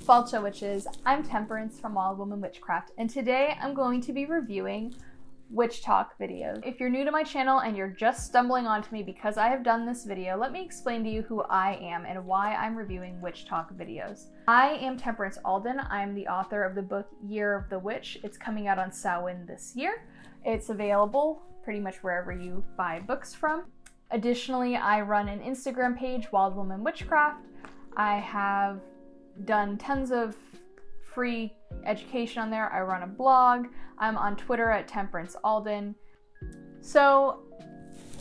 Falcha Witches, I'm Temperance from Wild Woman Witchcraft, and today I'm going to be reviewing WitchTok videos. If you're new to my channel and you're just stumbling onto me because I have done this video, let me explain to you who I am and why I'm reviewing WitchTok videos. I am Temperance Alden. I'm the author of the book Year of the Witch. It's coming out on Samhain this year. It's available pretty much wherever you buy books from. Additionally, I run an Instagram page, Wild Woman Witchcraft. I have done tons of free education on there. I run a blog. I'm on Twitter at Temperance Alden. So,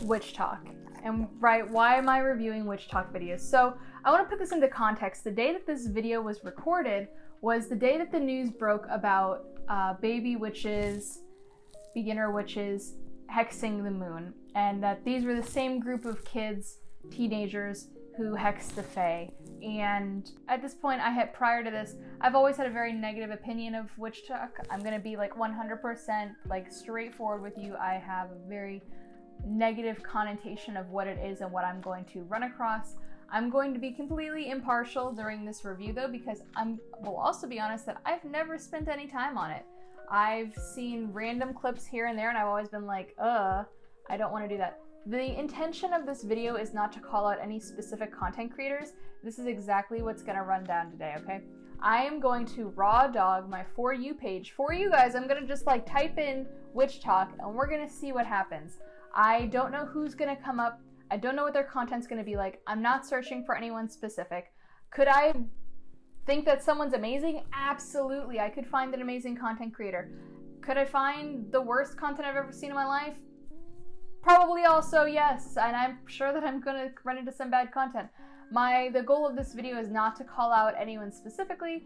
WitchTok. And right, why am I reviewing WitchTok videos? So, I want to put this into context. The day that this video was recorded was the day that the news broke about baby witches, beginner witches, hexing the moon. And that these were the same group of kids, teenagers, who hex the fae. And at this point, prior to this, I've always had a very negative opinion of WitchTok. I'm gonna be like 100% like straightforward with you. I have a very negative connotation of what it is and what I'm going to run across. I'm going to be completely impartial during this review though, because will also be honest that I've never spent any time on it. I've seen random clips here and there and I've always been like, I don't want to do that. The intention of this video is not to call out any specific content creators. This is exactly what's gonna run down today, okay? I am going to raw dog my For You page. For you guys, I'm gonna just like type in WitchTok and we're gonna see what happens. I don't know who's gonna come up. I don't know what their content's gonna be like. I'm not searching for anyone specific. Could I think that someone's amazing? Absolutely, I could find an amazing content creator. Could I find the worst content I've ever seen in my life? Probably also yes, and I'm sure that I'm gonna run into some bad content. The goal of this video is not to call out anyone specifically,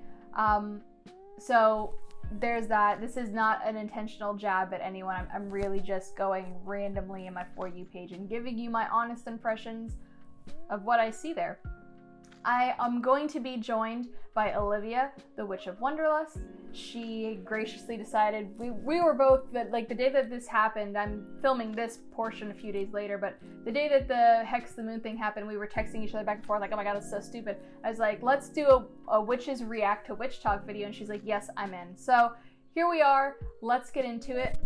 so there's that. This is not an intentional jab at anyone. I'm really just going randomly in my For You page and giving you my honest impressions of what I see there. I am going to be joined by Olivia, the Witch of Wonderlust. She graciously decided, we were both, the day that this happened, I'm filming this portion a few days later, but the day that the Hex the Moon thing happened, we were texting each other back and forth like, oh my god, it's so stupid. I was like, let's do a Witches React to WitchTok video, and she's like, yes, I'm in. So here we are, let's get into it.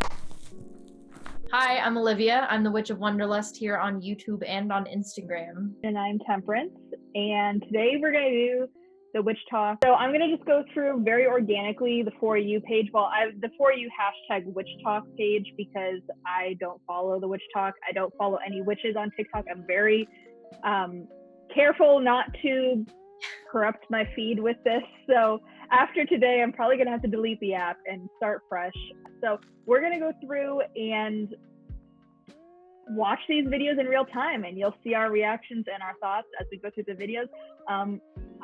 Hi, I'm Olivia. I'm the Witch of Wonderlust here on YouTube and on Instagram. And I'm Temperance, and today we're going to do the WitchTok. So I'm going to just go through very organically the For You page. Well, the For You hashtag WitchTok page, because I don't follow the WitchTok. I don't follow any witches on TikTok. I'm very careful not to corrupt my feed with this. So after today, I'm probably going to have to delete the app and start fresh. So we're going to go through and watch these videos in real time, and you'll see our reactions and our thoughts as we go through the videos.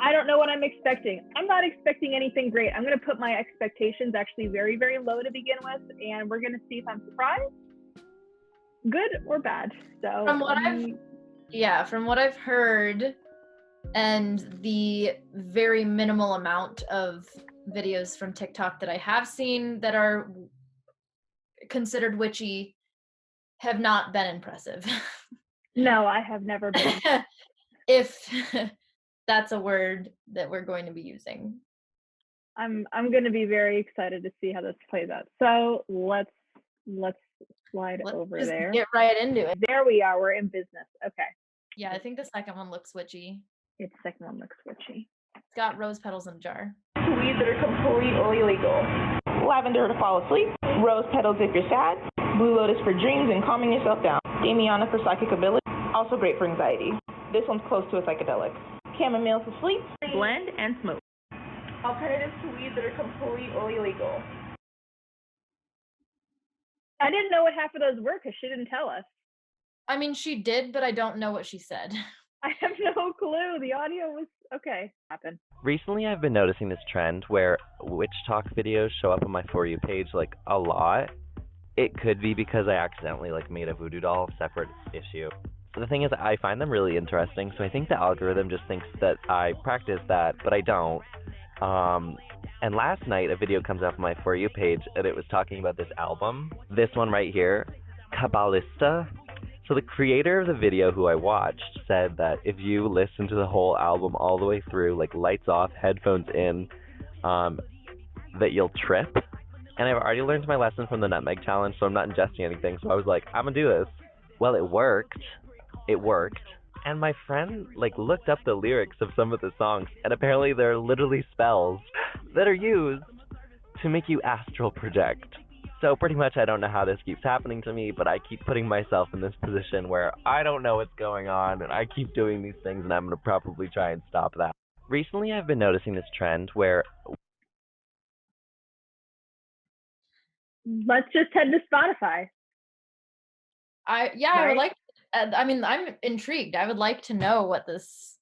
I don't know what I'm expecting. I'm not expecting anything great. I'm going to put my expectations actually very, very low to begin with, and we're going to see if I'm surprised, good or bad. So from what I've heard, and the very minimal amount of videos from TikTok that I have seen that are considered witchy have not been impressive. No, I have never been. If that's a word that we're going to be using. I'm going to be very excited to see how this plays out. So let's slide over there. Get right into it. There we are. We're in business. Okay. Yeah, I think the second one looks witchy. The second one looks witchy. It's got rose petals in a jar. Weeds that are completely illegal. Lavender to fall asleep. Rose petals if you're sad. Blue lotus for dreams and calming yourself down. Damiana for psychic ability. Also great for anxiety. This one's close to a psychedelic. Chamomile for sleep. Blend and smoke. Alternatives to weeds that are completely illegal. I didn't know what half of those were because she didn't tell us. I mean, she did, but I don't know what she said. I have no clue. The audio was okay. Happened. Recently, I've been noticing this trend where WitchTok videos show up on my For You page like a lot. It could be because I accidentally made a voodoo doll separate issue. So the thing is, I find them really interesting. So I think the algorithm just thinks that I practice that, but I don't. And last night, a video comes up on my For You page, and it was talking about this album. This one right here, Kabbalista. So the creator of the video who I watched said that if you listen to the whole album all the way through, like lights off, headphones in, that you'll trip. And I've already learned my lesson from the Nutmeg Challenge, so I'm not ingesting anything. So I was like, I'm gonna do this. Well, it worked. It worked. And my friend like looked up the lyrics of some of the songs, and apparently they're literally spells that are used to make you astral project. So pretty much I don't know how this keeps happening to me, but I keep putting myself in this position where I don't know what's going on, and I keep doing these things, and I'm gonna probably try and stop that. Recently I've been noticing this trend where Let's just head to Spotify. I would like. I mean, I'm intrigued. I would like to know what this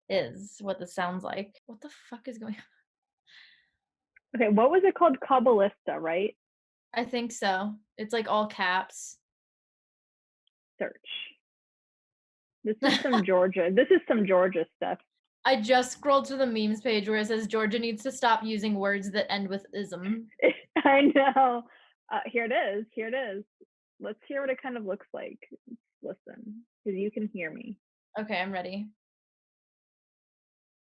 is, what this sounds like. What the fuck is going on? Okay, what was it called? Kabbalista, right? I think so. It's like all caps. Search. This is some Georgia. This is some Georgia stuff. I just scrolled to the memes page where it says Georgia needs to stop using words that end with ism. I know. Here it is. Here it is. Let's hear what it kind of looks like. Listen, because you can hear me. Okay, I'm ready.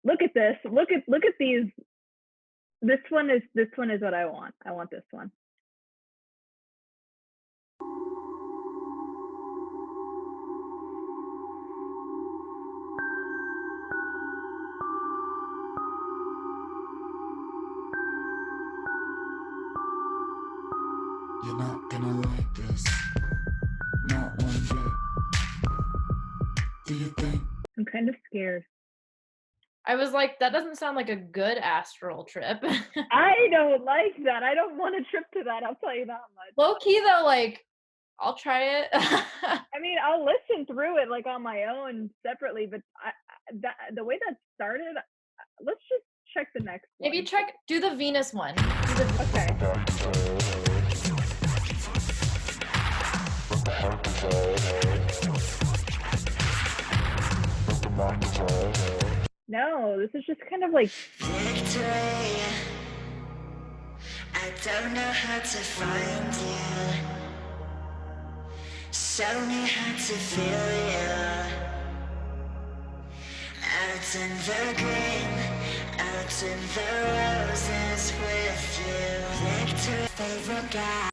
Look at this. Look at these. This one is what I want. I want this one. You're not gonna like this. Not one bit. Do you think? I'm kind of scared. I was like, that doesn't sound like a good astral trip. I don't like that. I don't want to trip to that. I'll tell you that much. Low key though, like, I'll try it. I mean, I'll listen through it like on my own separately, but the way that started, let's just check the next one. Maybe do the Venus one. Okay. No, this is just kind of like. Victory, I don't know how to find you. Show me how to feel you. Out in the green, out in the roses with you. Victory, favorite guy.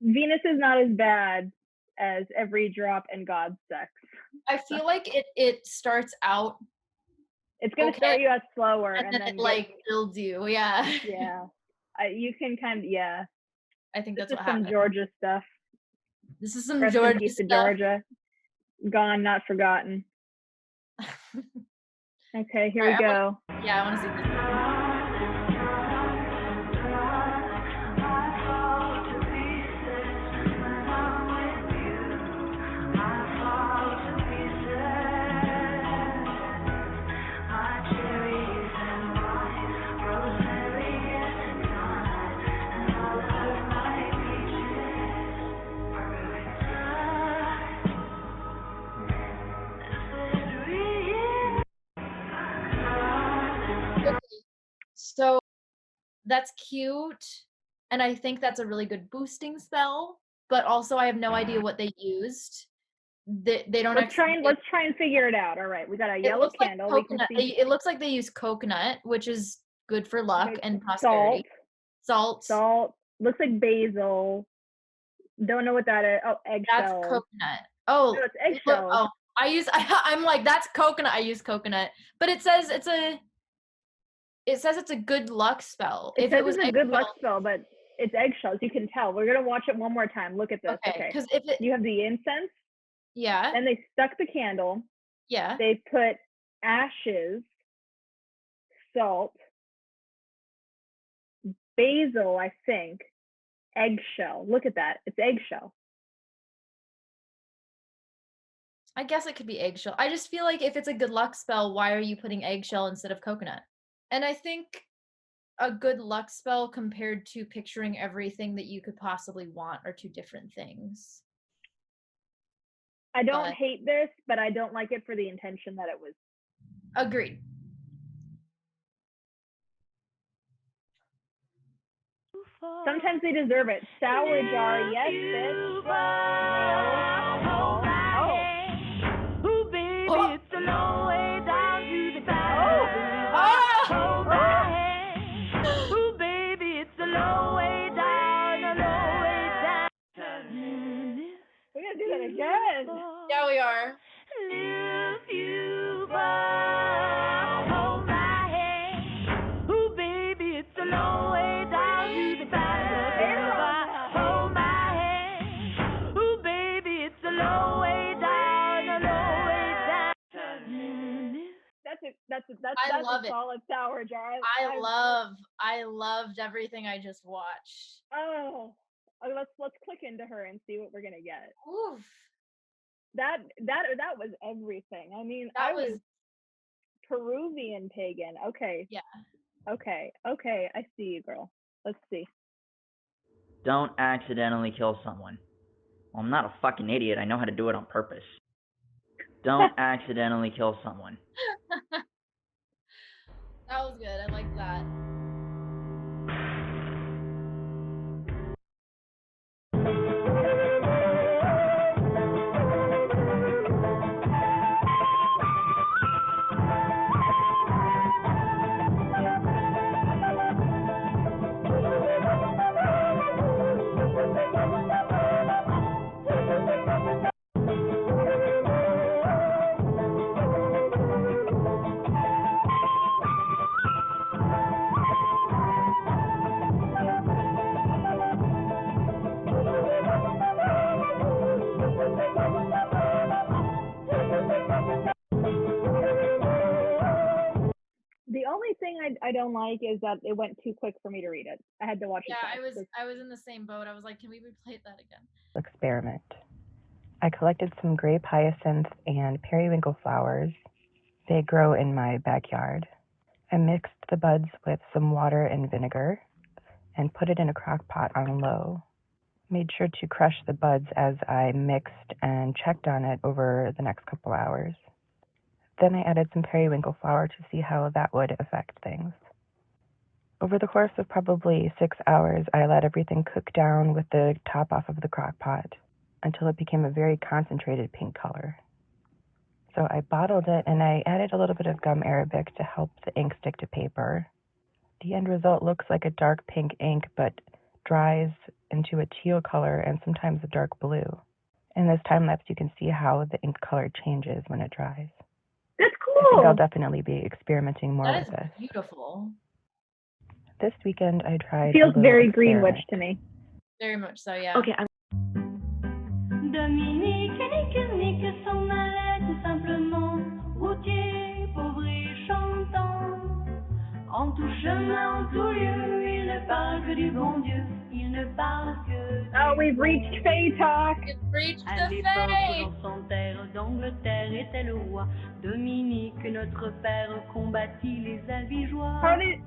Venus is not as bad as Every Drop in God's Sex. I feel like it starts out. It's gonna start you out slower, and then it like builds you. Yeah. Yeah, you can kind of I think that's this what is some happened. Georgia stuff. This is some Rest in Georgia peace to stuff. Georgia, gone not forgotten. Okay, here we go. Yeah, I want to see this. So that's cute, and I think that's a really good boosting spell, but also I have no idea what they used. They don't let's try and figure it out. All right, we got a yellow candle. Like coconut. It looks like they use coconut, which is good for luck and prosperity. Salt. Looks like basil. Don't know what that is. Oh, eggshell. That's coconut. Oh, no, it's eggshell. Oh, I'm like, that's coconut. I use coconut, but it says it's a good luck spell. It was a good luck spell, but it's eggshells. You can tell. We're gonna watch it one more time. Look at this. Okay. Because you have the incense. Yeah. And they stuck the candle. Yeah. They put ashes, salt, basil, I think, eggshell. Look at that. It's eggshell. I guess it could be eggshell. I just feel like if it's a good luck spell, why are you putting eggshell instead of coconut? And I think a good luck spell compared to picturing everything that you could possibly want are two different things. I don't hate this, but I don't like it for the intention that it was. Agreed. Sometimes they deserve it. Sour jar, yes, bitch. Ooh, baby, it's a long way down to the Ooh, baby, it's a long way down, a long way down. We're gonna do that again. Yeah, we are. Lift you up, hold my hand. Ooh, baby, it's a long way down to the hold my hand. Ooh, baby, it's a long way down, a long way down. That's I love a it. solid sour jar. I loved everything I just watched. Oh, let's click into her and see what we're gonna get. Oof. That was everything. I mean, That I was was Peruvian pagan. Okay. Yeah. Okay. I see you, girl. Let's see. Don't accidentally kill someone. Well, I'm not a fucking idiot. I know how to do it on purpose. Don't accidentally kill someone. That was good. I liked that. The only thing I don't like is that it went too quick for me to read it. I had to watch it twice. I was in the same boat. I was like, can we replay that again? Experiment. I collected some grape hyacinth and periwinkle flowers. They grow in my backyard. I mixed the buds with some water and vinegar and put it in a crock pot on low. Made sure to crush the buds as I mixed and checked on it over the next couple hours. Then I added some periwinkle flower to see how that would affect things. Over the course of probably 6 hours, I let everything cook down with the top off of the crock pot until it became a very concentrated pink color. So I bottled it and I added a little bit of gum arabic to help the ink stick to paper. The end result looks like a dark pink ink but dries into a teal color and sometimes a dark blue. In this time lapse, you can see how the ink color changes when it dries. That's I cool. think I'll definitely be experimenting more That with is this. beautiful. This weekend I tried Feels a little very experiment. green witch to me. Very much so, yeah. Okay, Dominique et Nick s'en allait tout simplement, routier, pauvre et chantant. En tout chemin, en tout lieu, il ne parle que du bon Dieu, il ne parle que du Oh, we've reached Fae Talk. We've reached À the l'époque où Fae. dans son terre d'Angleterre était le roi, Dominique, notre père, combattit les albigeois. Harley,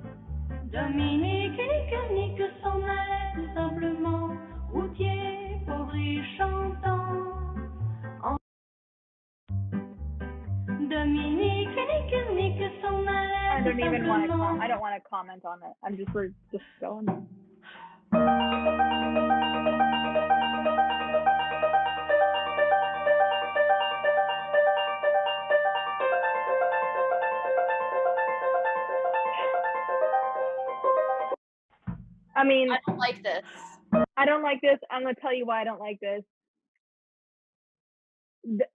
Dominique et Nick s'en allaient tout simplement, routier, pauvre et chantant. Dominique et Nick s'en allaient I don't tout even want to. simplement. I don't want to comment on it. We're just going. I mean, I don't like this. I don't like this. I'm gonna tell you why I don't like this.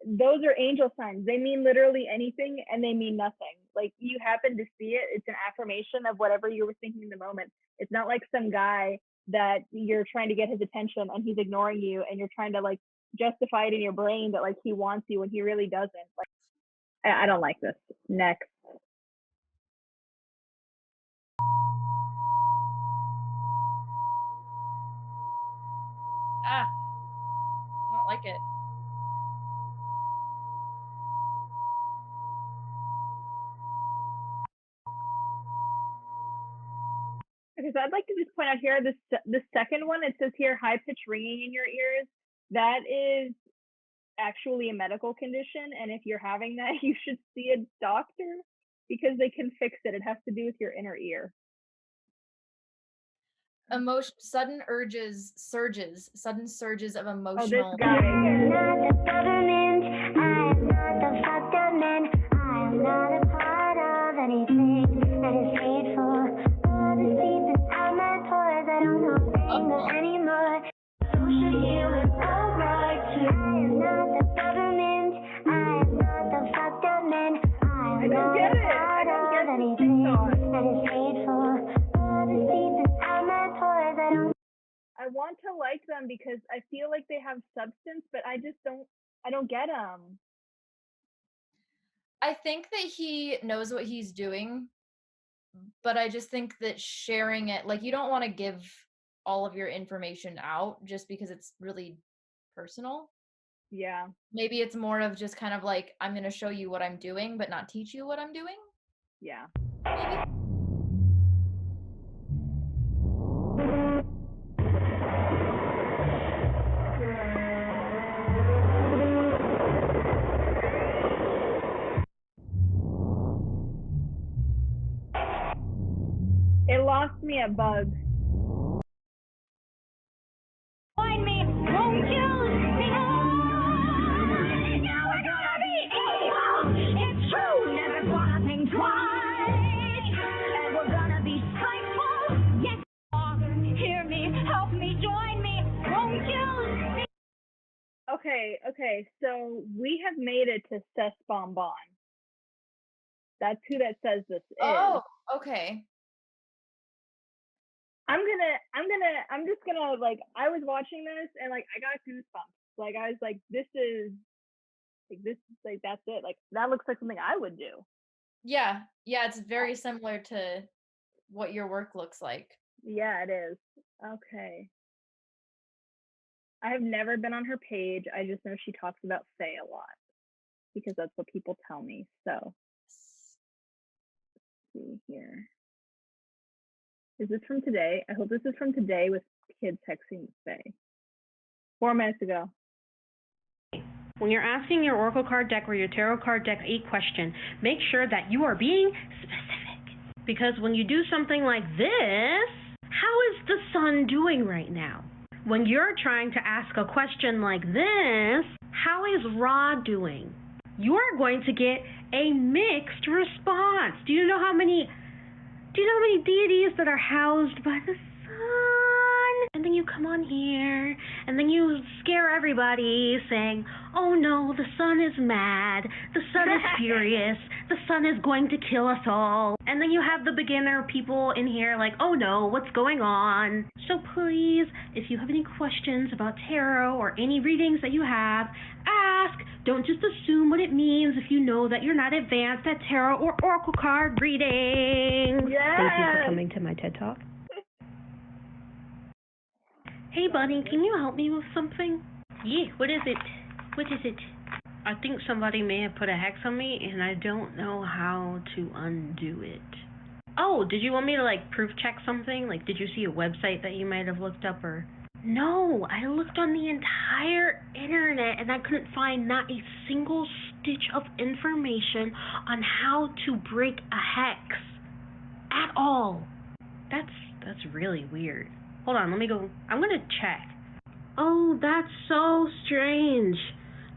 Those are angel signs. They mean literally anything, and they mean nothing. Like, you happen to see it, it's an affirmation of whatever you were thinking in the moment. It's not like some guy that you're trying to get his attention and he's ignoring you, and you're trying to like justify it in your brain that like he wants you when he really doesn't. Like, I don't like this. Next. I don't like it. Okay, so I'd like to just point out here, the second one, it says here high pitch ringing in your ears. That is actually a medical condition, and if you're having that, you should see a doctor because they can fix it. It has to do with your inner ear. Sudden surges of Oh, emotional. this guy. I'm not the government, I'm not the fucked up man, I'm not a part of anything that is hateful. Love is deep inside my pores, I don't know anger anymore. So should you, it's alright too. I am not the government, I am not the fucked up man, I'm not a part of anything that is hateful. Love is deep inside my pores, I don't. I want to like them because I feel like they have substance, but I just don't. I don't get them. I think that he knows what he's doing, but I just think that sharing it, like, you don't want to give all of your information out just because it's really personal. Yeah. Maybe it's more of just kind of like, I'm going to show you what I'm doing, but not teach you what I'm doing. Yeah. Maybe. It lost me at bugs. Find me, won't you? It's true, never gonna think twice. And we're gonna be spiteful. Yes, Father, hear me, help me, join me, won't you? Okay, so we have made it to Cess Bonbon. That's who that says this is. Oh, okay. I'm just gonna, like, I was watching this and, like, I got goosebumps. Like, I was like, this is, like, that's it. Like, that looks like something I would do. Yeah, it's very similar to what your work looks like. Yeah, it is. Okay. I have never been on her page. I just know she talks about Faye a lot because that's what people tell me. So, let's see here. Is this from today? I hope this is from today with kids texting Faye. 4 minutes ago. When you're asking your Oracle card deck or your Tarot card deck a question, make sure that you are being specific. Because when you do something like this, how is the sun doing right now? When you're trying to ask a question like this, how is Ra doing? You are going to get a mixed response. Do you know how many deities that are housed by the sun? And then you come on here, and then you scare everybody saying, oh no, the sun is mad, the sun is furious, the sun is going to kill us all. And then you have the beginner people in here like, oh no, what's going on? So please, if you have any questions about tarot or any readings that you have, ask. Don't just assume what it means if you know that you're not advanced at tarot or oracle card reading. Yes! Thank you for coming to my TED Talk. Hey buddy, can you help me with something? Yeah, what is it? What is it? I think somebody may have put a hex on me and I don't know how to undo it. Oh, did you want me to like proof check something? Like, did you see a website that you might have looked up or? No, I looked on the entire internet and I couldn't find not a single stitch of information on how to break a hex. At all. That's really weird. Hold on, let me go. I'm gonna check. Oh, that's so strange.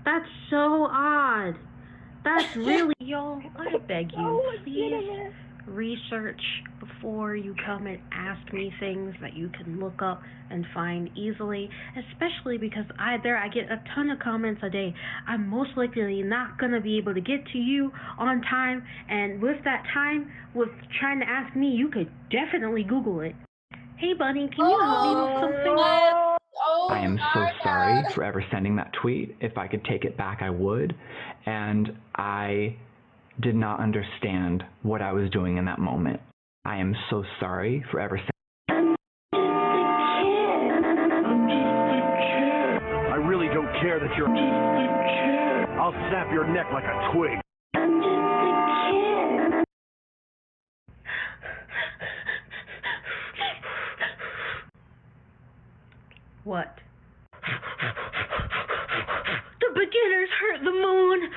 That's so odd. That's really... Y'all, I beg you, please research before you come and ask me things that you can look up and find easily, especially because I get a ton of comments a day. I'm most likely not going to be able to get to you on time, and with that time, with trying to ask me, you could definitely Google it. Hey buddy, can you help me with something? Oh, I am so sorry for ever sending that tweet. If I could take it back, I would. And I did not understand what I was doing in that moment. I am so sorry for ever sending. I really don't care that you're... I'll snap your neck like a twig. What? The beginners hurt the moon!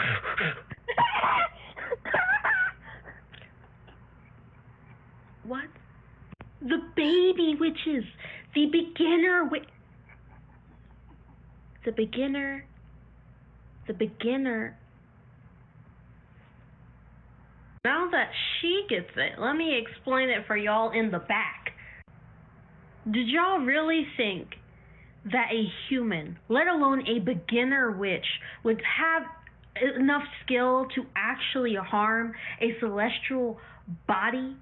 What? The baby with witches. The beginner The beginner. Now that she gets it, let me explain it for y'all in the back. Did y'all really think that a human, let alone a beginner witch, would have enough skill to actually harm a celestial body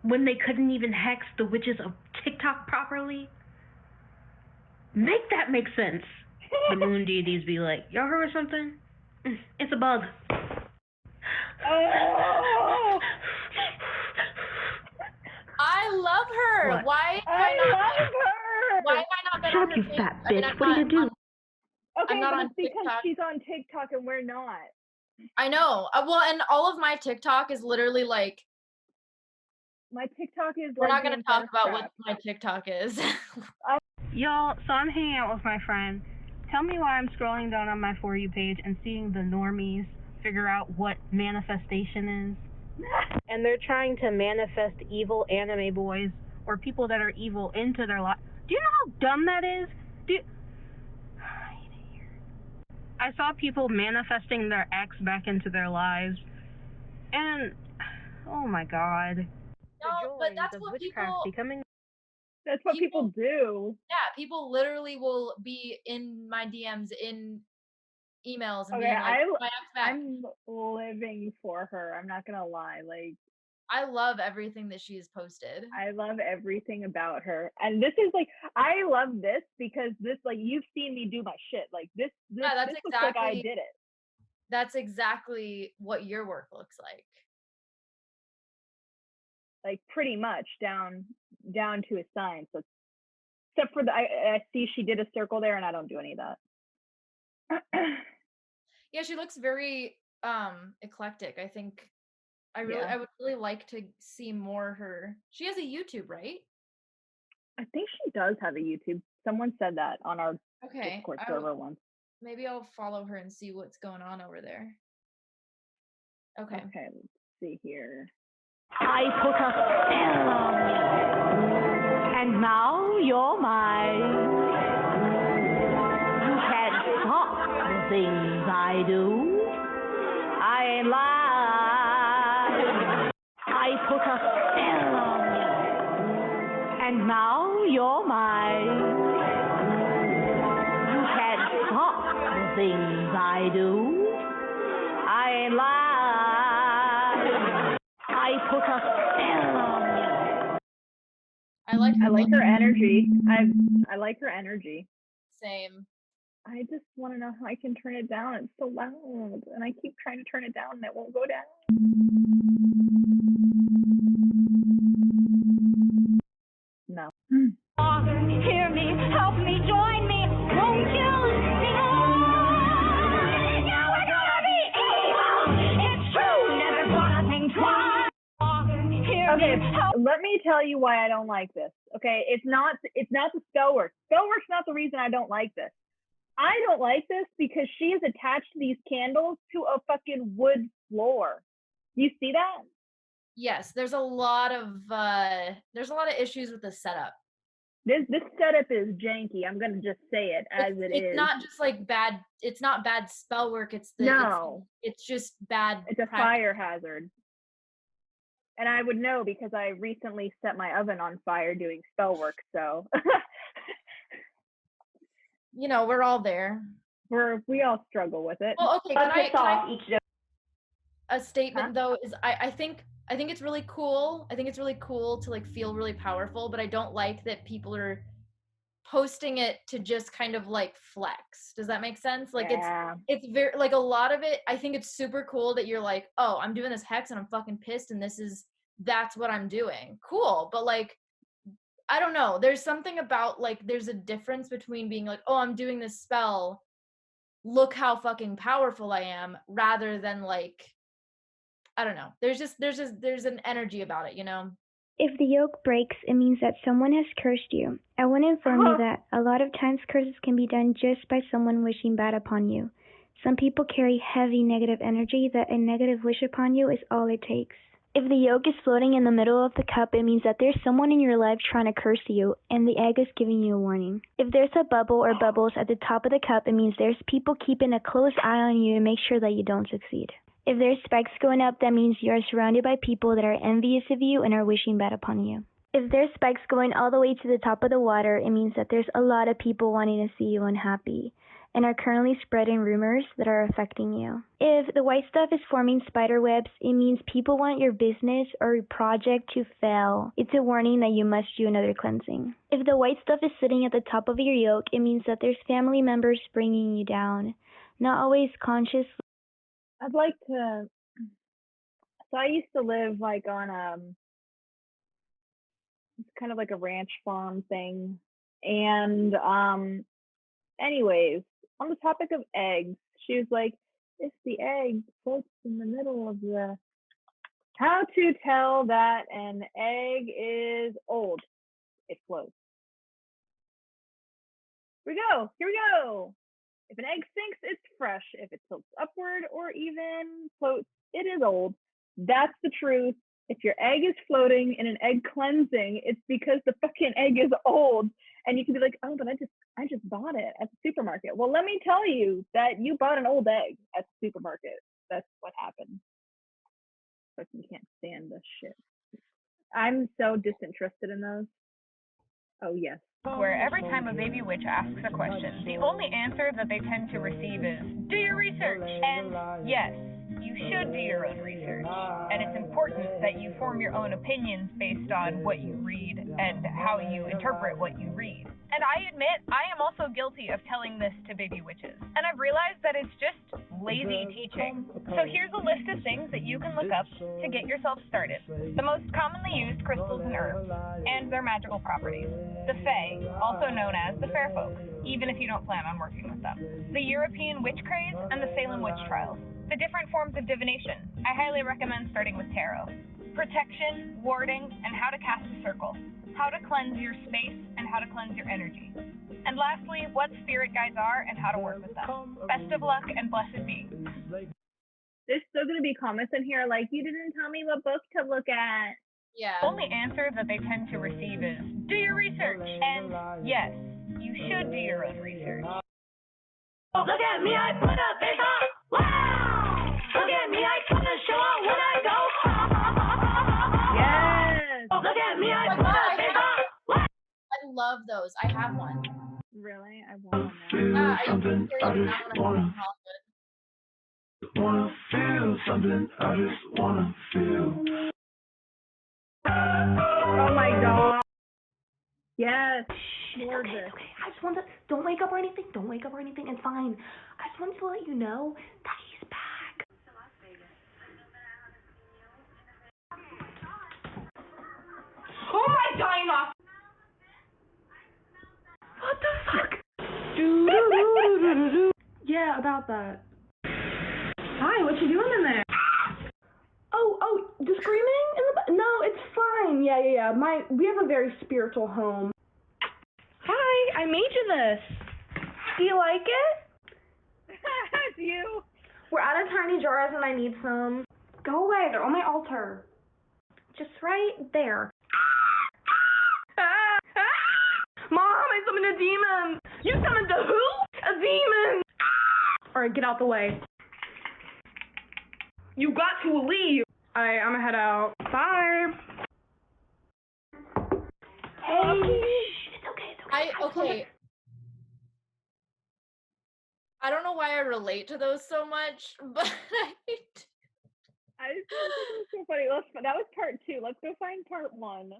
when they couldn't even hex the witches of TikTok properly? Make that make sense. The moon deities be like, y'all heard of something? It's a bug. Oh! I love her. What? Why am I I not? love her. Why am I not better on Shut her you page? fat I mean, bitch. I'm What do you not do? Okay, I'm not but on it's because TikTok. she's on TikTok and we're not. I know. Well, and all of my TikTok is literally like. My TikTok is We're like not going to doing talk about Minecraft. what my TikTok is. Y'all, so I'm hanging out with my friend. Tell me why I'm scrolling down on my For You page and seeing the normies figure out what manifestation is. And they're trying to manifest evil anime boys or people that are evil into their life. Do you know how dumb that is? I saw people manifesting their ex back into their lives. And, oh my god. No, but that's what people. That's what people do. Yeah, people literally will be in my DMs, in emails, and Okay, being like, "My ex back." I'm living for her. I'm not gonna lie. Like, I love everything that she has posted. I love everything about her. And this is like, I love this because this, like, you've seen me do my shit. Like, this Yeah, that's this looks like I exactly. did it. That's exactly what your work looks like. Like, pretty much down to a sign. So, except for I see she did a circle there, and I don't do any of that. Yeah, she looks very eclectic. I think I would really like to see more her. She has a YouTube, right? I think she does have a YouTube. Someone said that on our Discord server once. Maybe I'll follow her and see what's going on over there. Okay. Okay, let's see here. I put a spell on you, and now you're mine. You can't stop the things I do. I ain't lying. I put a spell on you, and now you're mine. You can't stop the things I do. I ain't lying. I put a spell on you. I like her energy. I like her energy. Same. I just want to know how I can turn it down. It's so loud, and I keep trying to turn it down, and it won't go down. No. Father, hear me, help me, join me, won't you sing on? Now we're gonna be evil. It's true, never gonna think twice. Father, hear Okay, me, help. let me tell you why I don't like this. Okay, it's not the spell work. Spell work's not the reason I don't like this. I don't like this because she is attached these candles to a fucking wood floor. You see that? Yes, there's a lot of issues with the setup. This setup is janky. I'm gonna just say it as It's not just like bad. It's not bad spell work. It's just bad. It's a fire hazard. And I would know because I recently set my oven on fire doing spell work. So, you know, we're all there. We all struggle with it. Well, okay. A statement though is I think it's really cool. I think it's really cool to like feel really powerful, but I don't like that people are posting it to just kind of like flex. Does that make sense? Like it's very like a lot of it. I think it's super cool that you're like, oh, I'm doing this hex and I'm fucking pissed and that's what I'm doing. Cool. But like, I don't know. There's something about like, there's a difference between being like, oh, I'm doing this spell. Look how fucking powerful I am, rather than like, I don't know. There's an energy about it, you know? If the yoke breaks, it means that someone has cursed you. I want to inform you that a lot of times curses can be done just by someone wishing bad upon you. Some people carry heavy negative energy that a negative wish upon you is all it takes. If the yolk is floating in the middle of the cup, it means that there's someone in your life trying to curse you, and the egg is giving you a warning. If there's a bubble or bubbles at the top of the cup, it means there's people keeping a close eye on you to make sure that you don't succeed. If there's spikes going up, that means you are surrounded by people that are envious of you and are wishing bad upon you. If there's spikes going all the way to the top of the water, it means that there's a lot of people wanting to see you unhappy and are currently spreading rumors that are affecting you. If the white stuff is forming spider webs, it means people want your business or your project to fail. It's a warning that you must do another cleansing. If the white stuff is sitting at the top of your yolk, it means that there's family members bringing you down, not always conscious. I'd like to. So I used to live like on it's kind of like a ranch farm thing, and anyways, on the topic of eggs, she was like, if the egg floats in the middle of the, how to tell that an egg is old? It floats. Here we go. If an egg sinks, it's fresh. If it tilts upward or even floats, it is old. That's the truth. If your egg is floating in an egg cleansing, it's because the fucking egg is old. And you can be like, oh, but I just bought it at the supermarket. Well, let me tell you that you bought an old egg at the supermarket. That's what happened. Fucking can't stand this shit. I'm so disinterested in those. Oh, yes. Where every time a baby witch asks a question, the only answer that they tend to receive is, do your research. And yes, you should do your own research. And it's important that you form your own opinions based on what you read and how you interpret what you read. And I admit, I am also guilty of telling this to baby witches. And I've realized that it's just lazy teaching. So here's a list of things that you can look up to get yourself started. The most commonly used crystals and herbs, and their magical properties. The Fae, also known as the Fair Folk, even if you don't plan on working with them. The European witch craze and the Salem witch trials. The different forms of divination. I highly recommend starting with tarot. Protection, warding, and how to cast a circle. How to cleanse your space and how to cleanse your energy. And lastly, what spirit guides are and how to work with them. Best of luck and blessed be. There's still going to be comments in here like, you didn't tell me what book to look at. Yeah. The only answer that they tend to receive is, do your research. And yes, you should do your own research. Look at me, I put a big on. Wow! Look at me, I put a show on when I go. Yes! Look at me, I put a big on. I love those. I have one. Really? I want Feel something, I just wanna feel something, I just wanna feel. Oh my god. Yes. More of this. Okay. I just want to. Don't wake up or anything. Don't wake up or anything. It's fine. I just wanted to let you know that he's back. Oh my dino! What the fuck? Yeah, about that. Hi, what you doing in there? Oh, the screaming in the no, it's fine. Yeah. We have a very spiritual home. Hi, I made you this. Do you like it? Do you? We're out of tiny jars and I need some. Go away, they're on my altar. Just right there. Mom, I summoned a demon. You summoned a who? A demon. Alright, get out the way. You got to leave. Alright, I'm gonna head out. Bye. Hey. It's okay. Okay. I don't know why I relate to those so much, but I just think it was so funny. That was part 2. Let's go find part 1.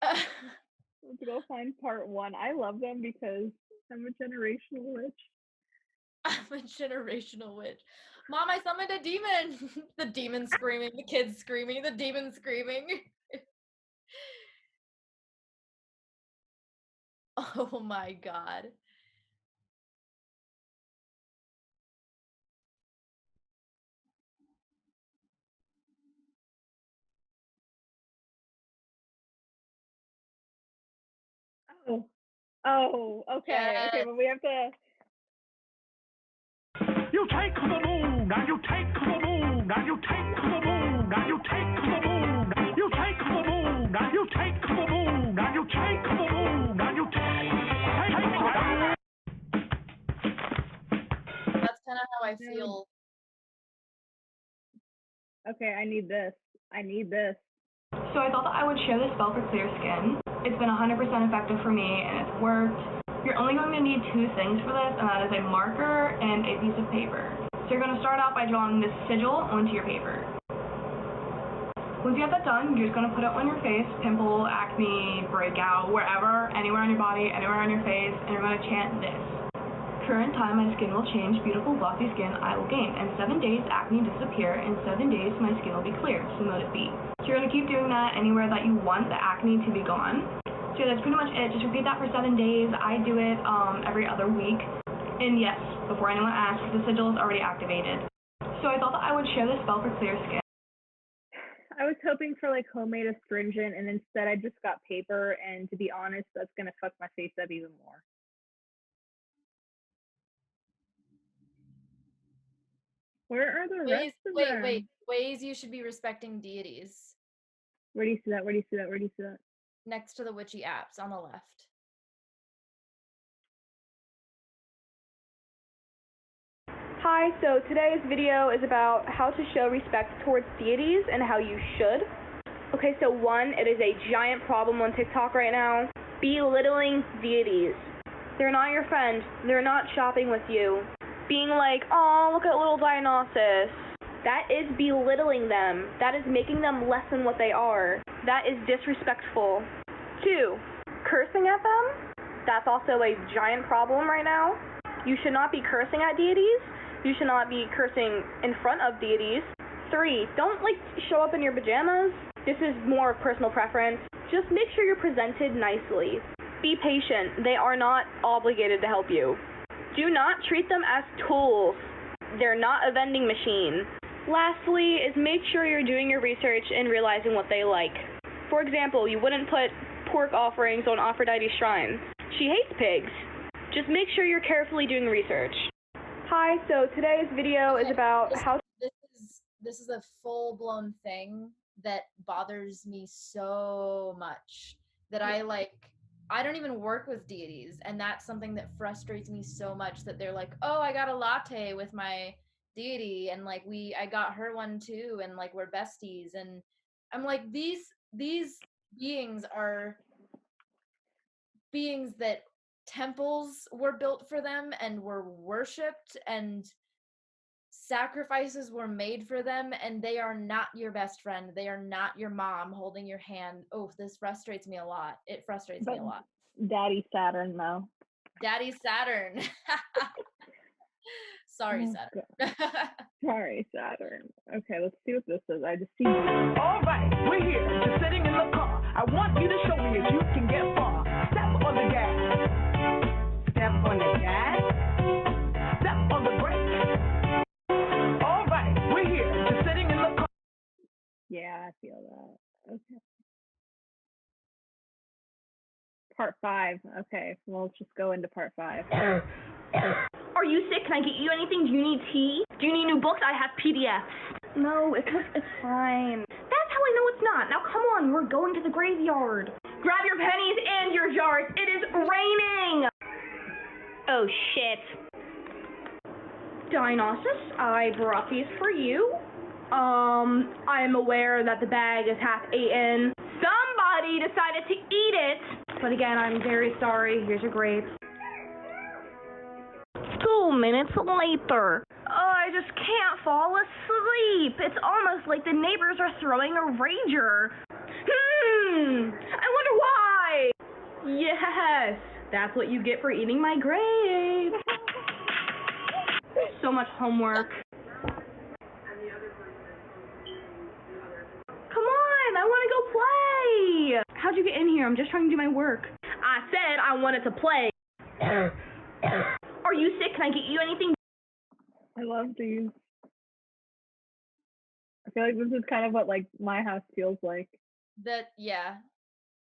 Let's go find part 1. I love them because I'm a generational witch. I'm a generational witch. Mom, I summoned a demon. The demon screaming, the kids screaming, the demon screaming. Oh my god. Oh, okay. Yes. Okay, but we have to. You take the moon, and you take the moon, and you take the moon. now you take the moon, you take the moon, now you take the moon, now you take the moon, now you take That's kind of how I feel. Okay, I need this. I need this. So I thought that I would share this spell for clear skin. It's been 100% effective for me, and it's worked. You're only going to need 2 things for this, and that is a marker and a piece of paper. So you're going to start out by drawing this sigil onto your paper. Once you have that done, you're just going to put it on your face, pimple, acne, breakout, wherever, anywhere on your body, anywhere on your face, and you're going to chant this. Current time, my skin will change, beautiful glossy skin I will gain. In 7 days, acne disappear. In 7 days, my skin will be clear, so let it be. So you're going to keep doing that anywhere that you want the acne to be gone. So that's pretty much it. Just repeat that for 7 days. I do it every other week. And yes, before anyone asks, the sigil is already activated. So I thought that I would share this spell for clear skin. I was hoping for like homemade astringent, and instead I just got paper, and to be honest, that's gonna fuck my face up even more. Where are the rest of them? Wait. Ways you should be respecting deities. Where do you see that? Where do you see that? Where do you see that? Next to the witchy apps on the left. Hi, so today's video is about how to show respect towards deities and how you should. Okay, so 1, it is a giant problem on TikTok right now. Belittling deities. They're not your friend. They're not shopping with you. Being like, oh, look at little Dionysus. That is belittling them. That is making them less than what they are. That is disrespectful. 2, cursing at them. That's also a giant problem right now. You should not be cursing at deities. You should not be cursing in front of deities. 3, don't like show up in your pajamas. This is more personal preference. Just make sure you're presented nicely. Be patient. They are not obligated to help you. Do not treat them as tools. They're not a vending machine. Lastly is make sure you're doing your research and realizing what they like. For example, you wouldn't put pork offerings on Aphrodite's shrine. She hates pigs. Just make sure you're carefully doing research. Hi, so today's video is about how... This is a full-blown thing that bothers me so much that I don't even work with deities, and that's something that frustrates me so much that they're like, oh, I got a latte with my deity, and like I got her one too, and like we're besties, and I'm like, these beings are beings that temples were built for them and were worshipped and sacrifices were made for them, and they are not your best friend. They are not your mom holding your hand. Oh, this frustrates me a lot. It frustrates me a lot. Daddy Saturn, though. Daddy Saturn. Sorry, Saturn. Sorry, Saturn. Okay, let's see what this is. I just see. All right, we're here, just sitting in the car. I want you to show me if you can get far. Step on the gas. Step on the gas. Step on the brake. All right, we're here, just sitting in the car. Yeah, I feel that. Okay. Part 5. Okay, well, let's just go into part 5. Are you sick? Can I get you anything? Do you need tea? Do you need new books? I have PDFs. No, it's fine. That's how I know it's not. Now come on, we're going to the graveyard. Grab your pennies and your jars. It is raining. Oh shit. Dionysus, I brought these for you. I am aware that the bag is half eaten. Somebody decided to eat it. But again, I'm very sorry. Here's your grapes. 2 minutes later. Oh, I just can't fall asleep. It's almost like the neighbors are throwing a rager. I wonder why. Yes, that's what you get for eating my grapes. So much homework. Come on, I want to go play. How'd you get in here? I'm just trying to do my work. I said I wanted to play. Are you sick? Can I get you anything? I love these. I feel like this is kind of what like my house feels like. Yeah.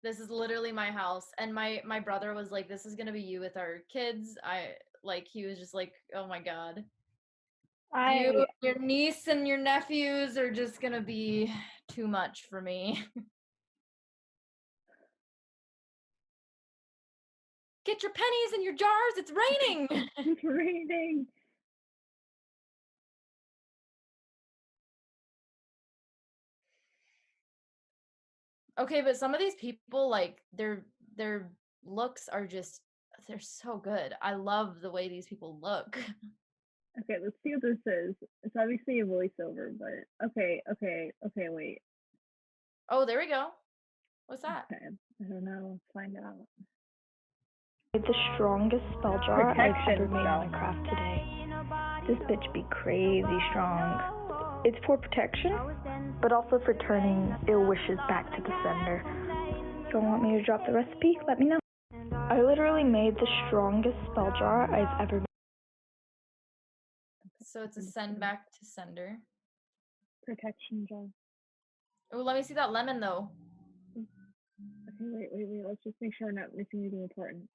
This is literally my house. And my brother was like, this is gonna be you with our kids. He was just like, oh my god. Your niece and your nephews are just gonna be too much for me. Get your pennies in your jars, it's raining! It's raining. Okay, but some of these people, like, their looks are just, they're so good. I love the way these people look. Okay, let's see what this is. It's obviously a voiceover, but okay, wait. Oh, there we go. What's that? Okay, I don't know. Let's find out. The strongest spell jar I've Protection ever made spell. on my craft today. This bitch be crazy strong. It's for protection, but also for turning ill wishes back to the sender. Don't want me to drop the recipe? Let me know. I literally made the strongest spell jar I've ever made. So it's a send back to sender. Protection jar. Oh, let me see that lemon though. Okay, wait. Let's just make sure we're not missing anything important.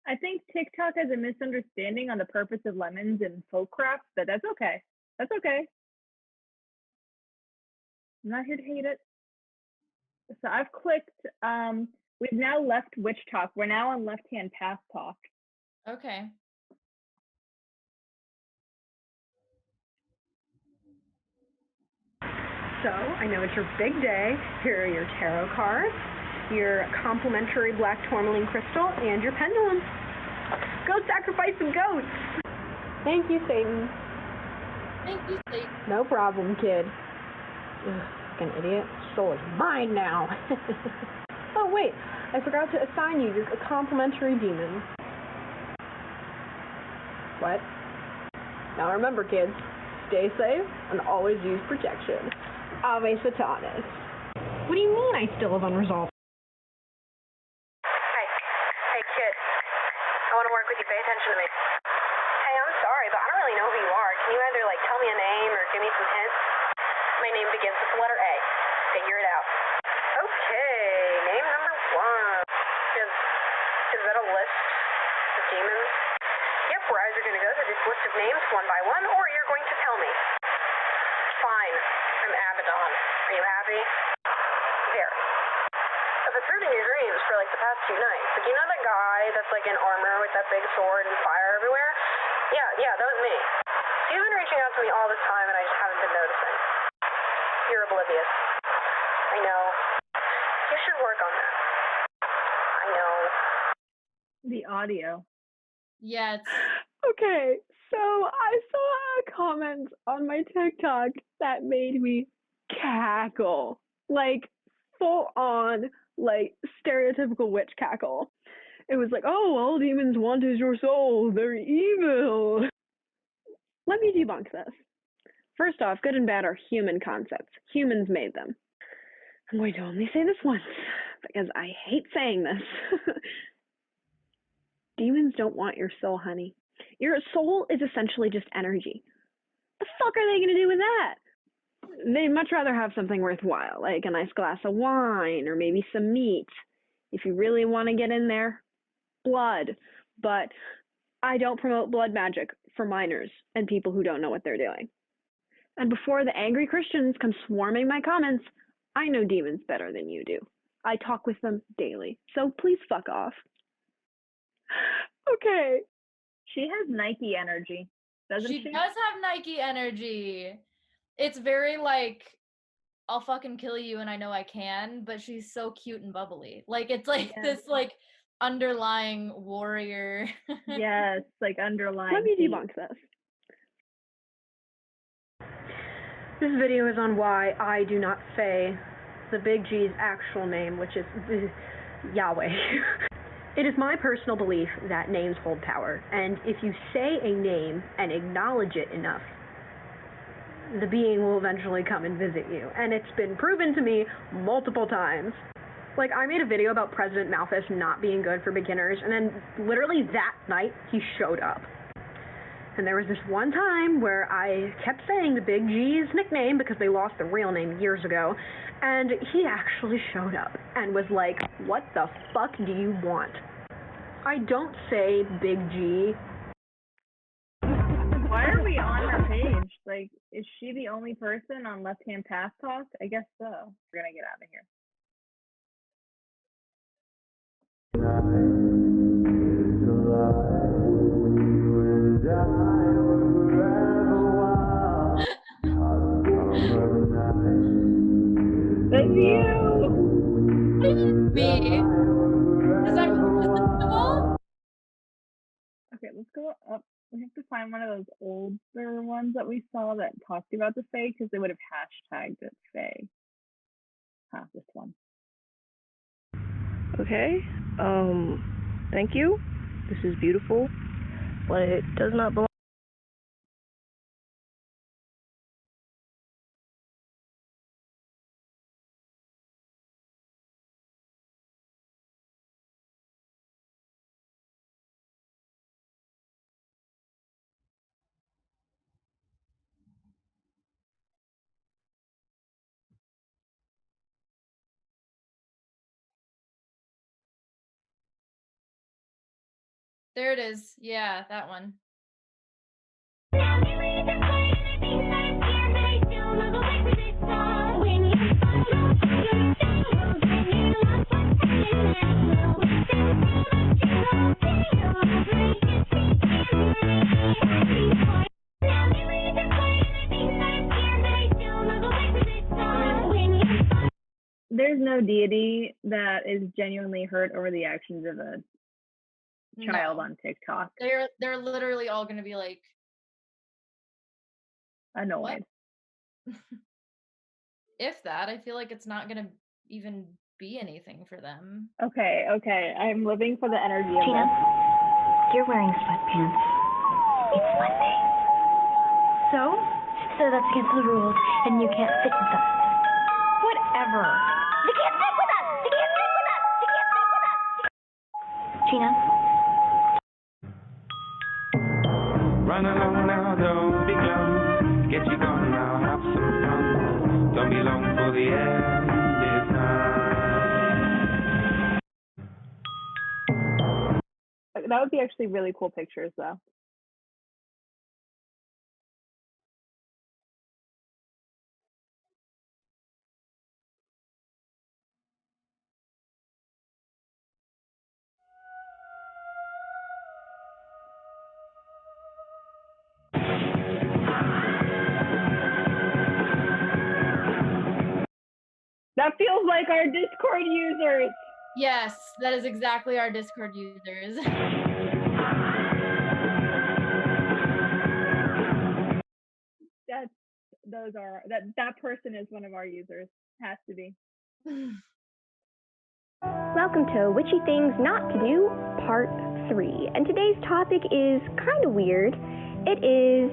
I think TikTok has a misunderstanding on the purpose of lemons and folk craft, but that's okay. That's okay. I'm not here to hate it. So I've clicked, we've now left WitchTok. We're now on left-hand path talk. Okay. So, I know it's your big day. Here are your tarot cards, your complimentary black tourmaline crystal, and your pendulum. Go sacrifice some goats! Thank you, Satan. Thank you, Satan. No problem, kid. Ugh, fucking idiot. Soul is mine now. Oh, wait. I forgot to assign you your complimentary demon. What? Now remember, kids. Stay safe and always use protection. Ave Satanas. What do you mean I still have unresolved? Hey kid, I want to work with you. Pay attention to me. Hey, I'm sorry, but I don't really know who you are. Can you either tell me a name or give me some hints? My name begins with the letter A. Figure it out. Okay, name number 1. Is that a list of demons? Yep, we're either going to go through this list of names one by one, or you're going to tell me. Fine. I'm Abaddon. Are you happy? Very. I've been in your dreams for the past 2 nights. But you know that guy that's in armor with that big sword and fire everywhere? Yeah, that was me. You've been reaching out to me all this time and I just haven't been noticing. You're oblivious. I know. You should work on that. I know. The audio. Yeah, Okay, so I saw a comment on my TikTok that made me cackle. Full on, stereotypical witch cackle. It was oh, all demons want is your soul. They're evil. Let me debunk this. First off, good and bad are human concepts. Humans made them. I'm going to only say this once, because I hate saying this. Demons don't want your soul, honey. Your soul is essentially just energy. The fuck are they going to do with that? They'd much rather have something worthwhile, like a nice glass of wine or maybe some meat. If you really want to get in there, blood. But I don't promote blood magic for minors and people who don't know what they're doing. And before the angry Christians come swarming my comments, I know demons better than you do. I talk with them daily, so please fuck off. Okay. She has Nike energy, doesn't she? She does have Nike energy. It's very I'll fucking kill you and I know I can, but she's so cute and bubbly. It's this underlying warrior. Yes, like underlying. Let me hate. debunk this. This video is on why I do not say the Big G's actual name, which is Yahweh. It is my personal belief that names hold power, and if you say a name and acknowledge it enough, the being will eventually come and visit you. And it's been proven to me multiple times. Like, I made a video about President Malthus not being good for beginners, and then literally that night, he showed up. And there was this one time where I kept saying the Big G's nickname because they lost their real name years ago, and he actually showed up and was like, what the fuck do you want? I don't say Big G. Why are we on her page? Like, is she the only person on Left Hand Path Talk? I guess so. We're gonna get out of here. That's you! Me? Is that resistable? Okay, let's go up. We have to find one of those older ones that we saw that talked about the Fae, because they would have hashtagged it Fae. This one. Okay, thank you. This is beautiful, but it does not belong. There it is. Yeah, that one. There's no deity that is genuinely hurt over the actions of a child on TikTok. They're literally all gonna be like annoyed. If that, I feel like it's not gonna even be anything for them. Okay, I'm living for the energy of Gina, this. you're wearing sweatpants. It's Monday. So? So that's against the rules, and you can't fit with us. Whatever. You can't fit with us! You can't fit with us! You can't fit with us! Gina? Run along now, don't be glum. Get you gone now, have some fun. Don't be long for the end is nigh. That would be actually really cool pictures, though. That feels like our Discord users. Yes, that is exactly our Discord users. That person is one of our users. Has to be. Welcome to Witchy Things Not to Do, Part 3. And today's topic is kind of weird. It is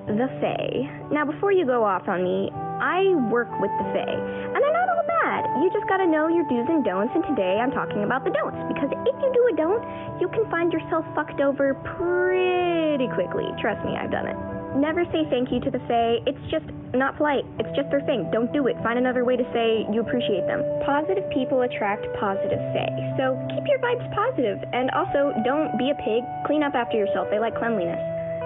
the Fae. Now, before you go off on me, I work with the Fae, and they're not all bad. You just gotta know your do's and don'ts, and today I'm talking about the don'ts, because if you do a don't, you can find yourself fucked over pretty quickly. Trust me, I've done it. Never say thank you to the Fae. It's just not polite. It's just their thing. Don't do it. Find another way to say you appreciate them. Positive people attract positive Fae. So keep your vibes positive. And also, don't be a pig. Clean up after yourself. They like cleanliness.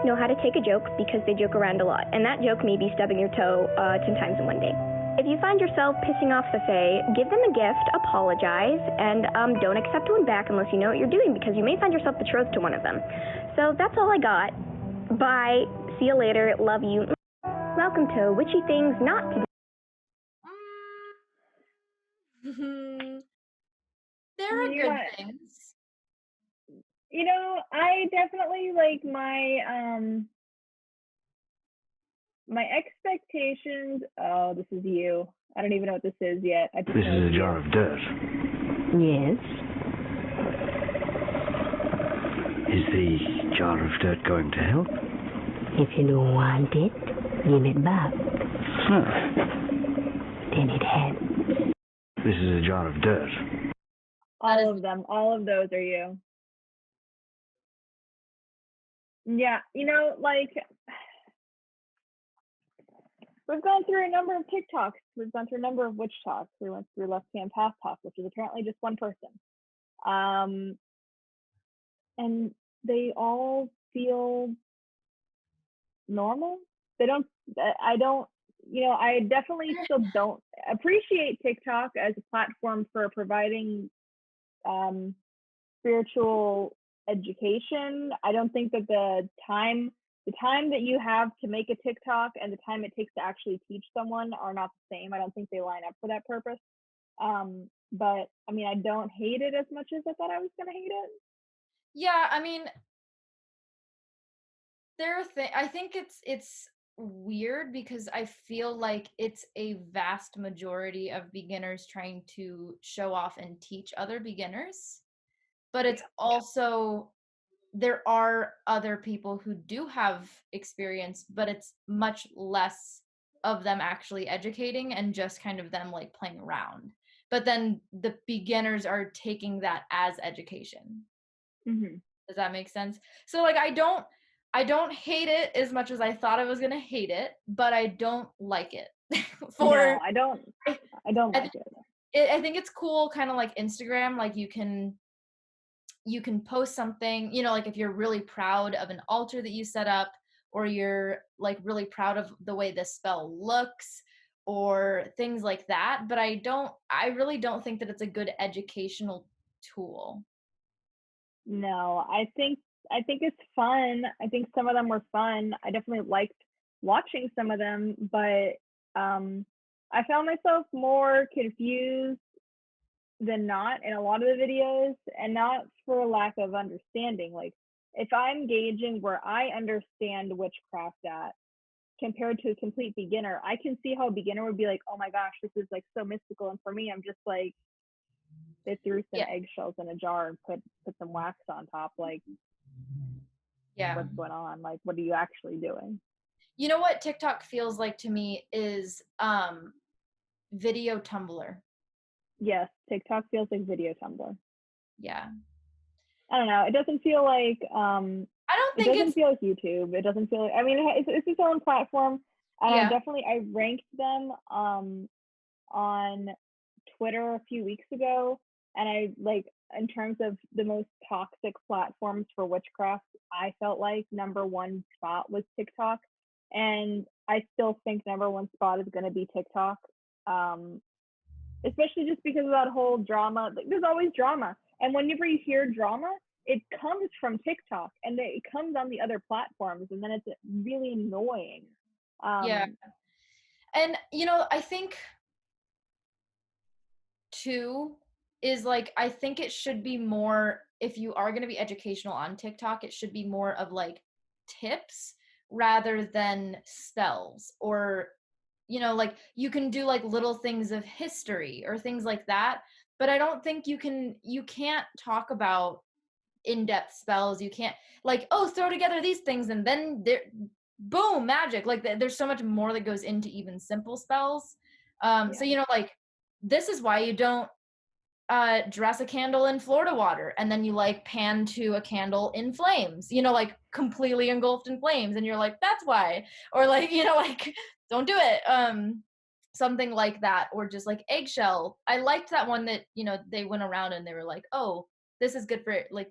Know how to take a joke because they joke around a lot. And that joke may be stubbing your toe 10 times in one day. If you find yourself pissing off the Fae, give them a gift, apologize, and don't accept one back unless you know what you're doing, because you may find yourself betrothed to one of them. So that's all I got. Bye. See you later. Love you. Welcome to Witchy Things Not to Do. There are good things. You know, I definitely like my expectations. Oh, this is you. I don't even know what this is yet. I just This know is it's a jar you. of dirt. Yes. Is the jar of dirt going to help? If you don't want it, give it back. Huh. Then it helps. This is a jar of dirt. All of them. All of those are you. Yeah, you know, like we've gone through a number of TikToks. We've gone through a number of witch talks. We went through Left Hand Path Talk, which is apparently just one person. And they all feel normal. They don't. I don't. You know, I definitely still don't appreciate TikTok as a platform for providing spiritual education. I don't think that the time that you have to make a TikTok and the time it takes to actually teach someone are not the same. I don't think they line up for that purpose. But I mean, I don't hate it as much as I thought I was gonna hate it. Yeah, I mean, I think it's weird because I feel like it's a vast majority of beginners trying to show off and teach other beginners. But it's also there are other people who do have experience, but it's much less of them actually educating and just kind of them like playing around. But then the beginners are taking that as education. Mm-hmm. Does that make sense? So like I don't hate it as much as I thought I was gonna hate it, but I don't like it. No, I don't like it. I think it's cool, kind of like Instagram. Like you can post something, you know, like if you're really proud of an altar that you set up, or you're like really proud of the way this spell looks, or things like that. But I really don't think that it's a good educational tool. No, I think it's fun. I think some of them were fun. I definitely liked watching some of them, but I found myself more confused than not in a lot of the videos, and not for lack of understanding. Like if I'm gauging where I understand witchcraft at compared to a complete beginner, I can see how a beginner would be like, oh my gosh, this is like so mystical. And for me, I'm just like, they threw some eggshells in a jar and put some wax on top. Like, what's going on? Like, what are you actually doing? You know what TikTok feels like to me is video Tumblr. Yes, TikTok feels like video Tumblr. Yeah. I don't know. It doesn't feel like it doesn't feel like YouTube. It doesn't feel like, I mean, it's its own platform. And I ranked them on Twitter a few weeks ago, and I like, in terms of the most toxic platforms for witchcraft, I felt like number one spot was TikTok, and I still think number one spot is going to be TikTok, especially just because of that whole drama. Like, there's always drama, and whenever you hear drama, it comes from TikTok, and it comes on the other platforms, and then it's really annoying. Yeah. And you know, I think too is like, I think it should be more, if you are going to be educational on TikTok, it should be more of like tips rather than spells, or you know, like you can do like little things of history or things like that, but I don't think you can't talk about in-depth spells. You can't like, oh, throw together these things and then there, boom, magic. Like there's so much more that goes into even simple spells. So you know, like this is why you don't dress a candle in Florida water and then you like pan to a candle in flames, you know, like completely engulfed in flames, and you're like, that's why. Or like, you know, like don't do it. Something like that. Or just like eggshell. I liked that one that, you know, they went around and they were like, oh, this is good for like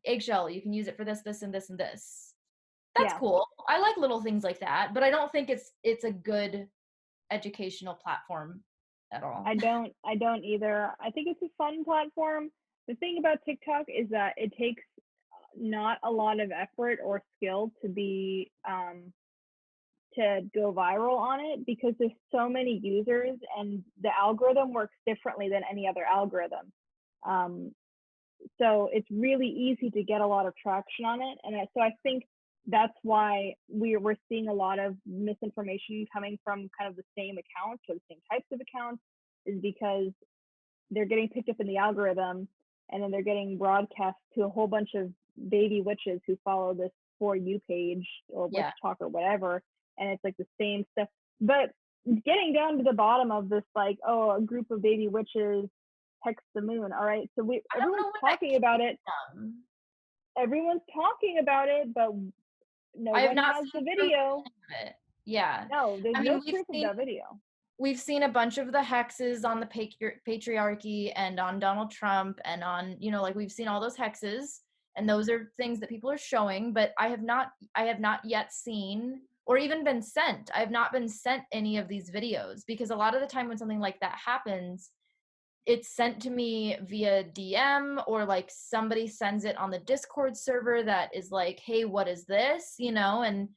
eggshell, you can use it for this, this, and this, and this. That's cool. I like little things like that, but I don't think it's a good educational platform at all. I don't either. I think it's a fun platform. The thing about TikTok is that it takes not a lot of effort or skill to be to go viral on it, because there's so many users and the algorithm works differently than any other algorithm. So it's really easy to get a lot of traction on it. And so I think that's why we're seeing a lot of misinformation coming from kind of the same accounts or the same types of accounts, is because they're getting picked up in the algorithm, and then they're getting broadcast to a whole bunch of baby witches who follow this For You page or Witch Talk or whatever, and it's like the same stuff. But getting down to the bottom of this, like, oh, a group of baby witches hex the moon. All right, so everyone's talking about it. Everyone's talking about it, but no one has the video. Yeah. No, there's no proof of that video. We've seen a bunch of the hexes on the patriarchy and on Donald Trump and on, like we've seen all those hexes, and those are things that people are showing, but I have not yet seen or even been sent. I have not been sent any of these videos, because a lot of the time when something like that happens, it's sent to me via DM, or like somebody sends it on the Discord server that is like, hey, what is this? And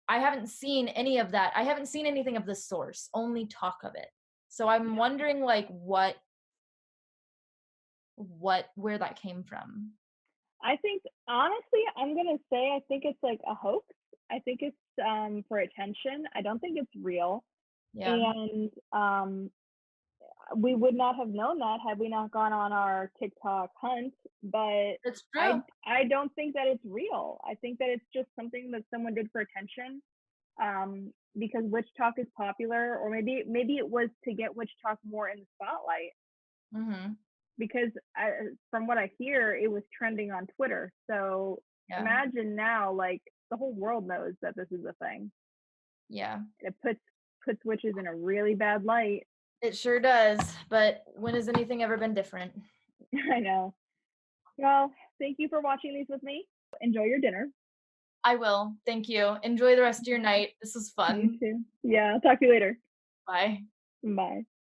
I haven't seen any of that. I haven't seen anything of the source, only talk of it. So I'm wondering like where that came from. I think, honestly, I'm going to say I think it's like a hoax. I think it's for attention. I don't think it's real. Yeah. And we would not have known that had we not gone on our TikTok hunt. But it's true. I don't think that it's real. I think that it's just something that someone did for attention, because WitchTok is popular, or maybe it was to get WitchTok more in the spotlight. Mm-hmm. Because from what I hear, it was trending on Twitter. So imagine now, like, the whole world knows that this is a thing. Yeah. It puts witches in a really bad light. It sure does. But when has anything ever been different? I know. Well, thank you for watching these with me. Enjoy your dinner. I will. Thank you. Enjoy the rest of your night. This was fun. You too. Yeah, I'll talk to you later. Bye. Bye.